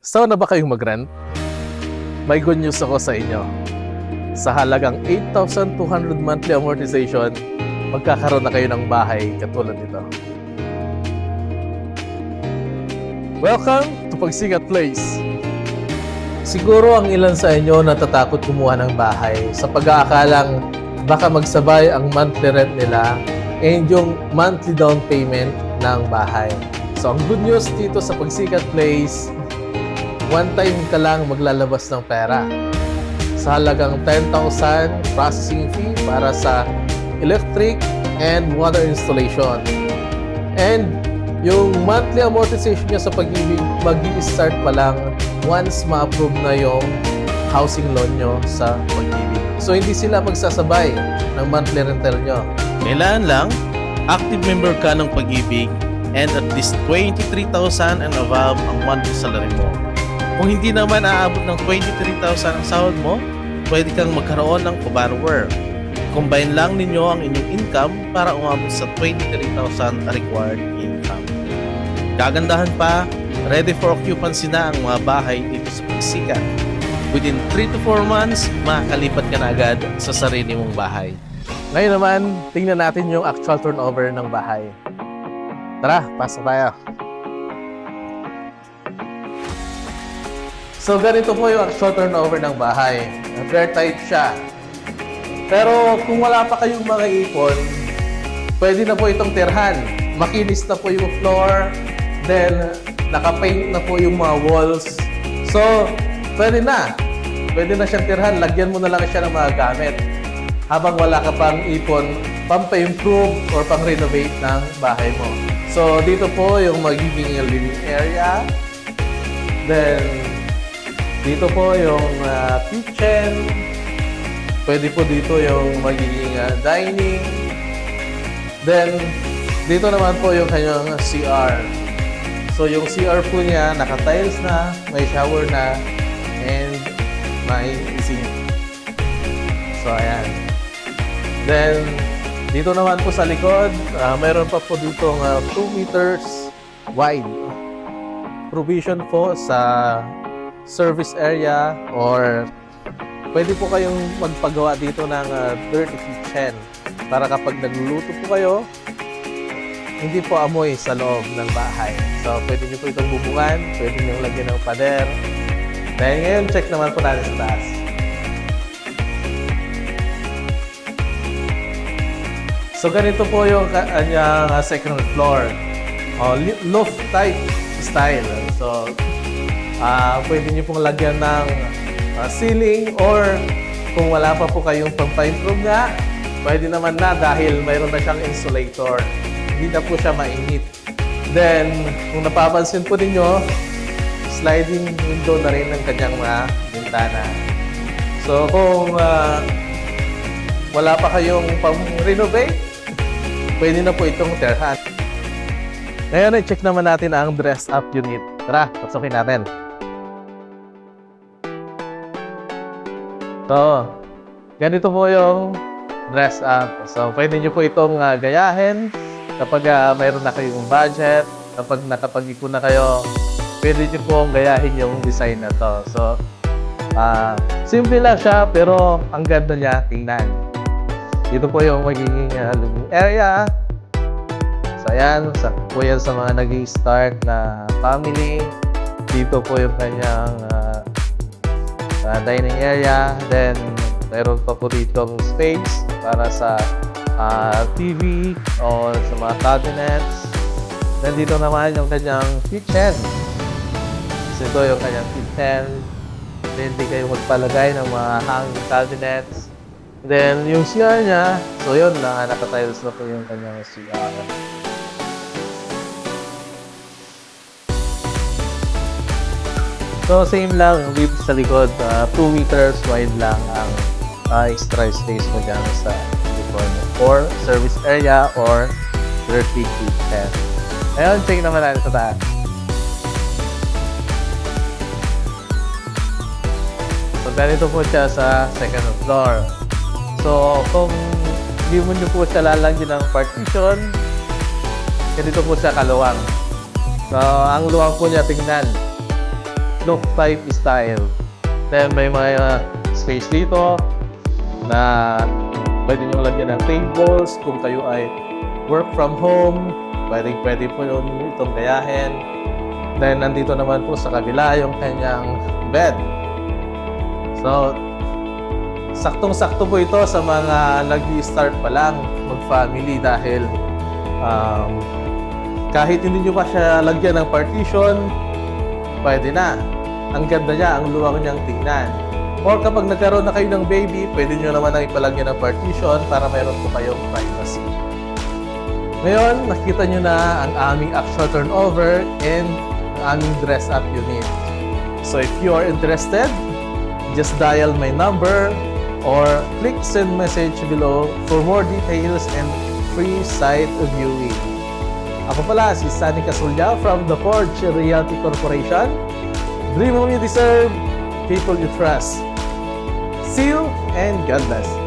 Sawa na ba kayong mag-rent? May good news ako sa inyo. Sa halagang 8,200 monthly amortization, magkakaroon na kayo ng bahay katulad nito. Welcome to Pagsikat Place! Siguro ang ilan sa inyo natatakot kumuha ng bahay sa pag-aakalang baka magsabay ang monthly rent nila and yung monthly down payment ng bahay. So ang good news dito sa Pagsikat Place, one time ka lang maglalabas ng pera. Sa halagang 10,000 processing fee para sa electric and water installation. And yung monthly amortization niya sa Pag-ibig, mag-i-start pa lang once ma-approve na yung housing loan nyo sa Pag-ibig. So hindi sila magsasabay ng monthly rental nyo. Kailangan lang, active member ka ng Pag-ibig and at least 23,000 and above ang monthly salary mo. Kung hindi naman aabot ng 23,000 ang sahod mo, pwede kang magkaroon ng co-borrower. Combine lang ninyo ang inyong income para umabot sa 23,000 required income. Kagandahan pa, ready for occupancy na ang mga bahay dito sa Pagsikat. Within 3 to 4 months, makakalipat ka na agad sa sarili mong bahay. Ngayon naman, tingnan natin yung actual turnover ng bahay. Tara, pasok tayo. So, ganito po yung actual turnover ng bahay. Bare type siya. Pero kung wala pa kayong mga ipon, pwede na po itong tirhan. Makinis na po yung floor, then nakapaint na po yung mga walls. So, pwede na. Pwede na siyang tirhan. Lagyan mo na lang siya ng mga gamit. Habang wala ka pang ipon, pampa-improve or pang-renovate ng bahay mo. So, dito po yung magiging living area. Then, dito po yung kitchen. Pwede po dito yung magiging dining. Then, dito naman po yung kanyang CR. So, yung CR po niya, naka-tiles na, may shower na, and may sink. So, ayan. Then, dito naman po sa likod, mayroon pa po dito 2 meters wide. Provision po sa service area or pwede po kayong magpagawa dito ng dirty kitchen para kapag nagluluto po kayo, hindi po amoy sa loob ng bahay. So, pwede nyo po itong bubungan, pwede nyo lagyan ng pader. Dahil ngayon, check naman po natin sa taas. So, ganito po yung kanyang second floor. Loft type style. So, pwede nyo pong lagyan ng ceiling or kung wala pa po kayong pampa-improve nga, pwede naman na dahil mayroon na siyang insulator. Hindi na po siya mainit. Then, kung napapansin po ninyo, sliding window na rin ng kanyang mga bintana. So, kung wala pa kayong pang-renovate, pwede na po itong tirhan. Ngayon, i-check naman natin ang dress-up unit. Tara, pasukin natin. So, ganito po yung dress-up. So, pwede nyo po itong gayahin kapag mayroon na kayong budget. Kapag nakapag-ipon na kayo, pwede nyo pong gayahin yung design na to. So, simple lang siya, pero ang ganda niya tingnan. Dito po yung magiging living area. So, ayan. Po yan sa mga nag-i-start na family. Dito po yung kanyang dining area. Then, mayroon pa po ditong space para sa TV or sa mga cabinets. Then, dito naman yung kanyang kitchen. So, ito yung kanyang kitchen. Then, hindi kayo magpalagay ng mga hanging cabinets. Then, yung CR niya, so yun lang, naka-tiles na po yung kanyang CR. So, same lang, yung dito sa likod, 2 meters wide lang ang extra space mo dyan sa likod for service area or dirty kitchen. Ngayon, check naman natin sa taas. So, ganito po siya sa second floor. So, kung hindi mo nyo po siya lalagyan ng partition, ganito po siya kaluwang. So, ang luwang po niya tingnan. look type style. Then may mga space dito na pwede nyo lagyan ng tables kung kayo ay work from home. Pwede po yun itong gayahin. Then nandito naman po sa kabila yung kanyang bed. So, saktong-sakto po ito sa mga nag-i-start pa lang mag-family dahil kahit hindi nyo pa siya lagyan ng partition, pwede na. Ang ganda niya, ang luwag niyang tingnan. Or kapag nagkaroon na kayo ng baby, pwede nyo naman ang ipalagyan ng partition para meron po kayong privacy. Ngayon, nakita nyo na ang aming actual turnover and ang aming dress-up unit. So if you are interested, just dial my number or click send message below for more details and free site viewing. Ako pala si Sunny Casulya from the Forge Realty Corporation. Dream home you deserve, people you trust. See you and God bless.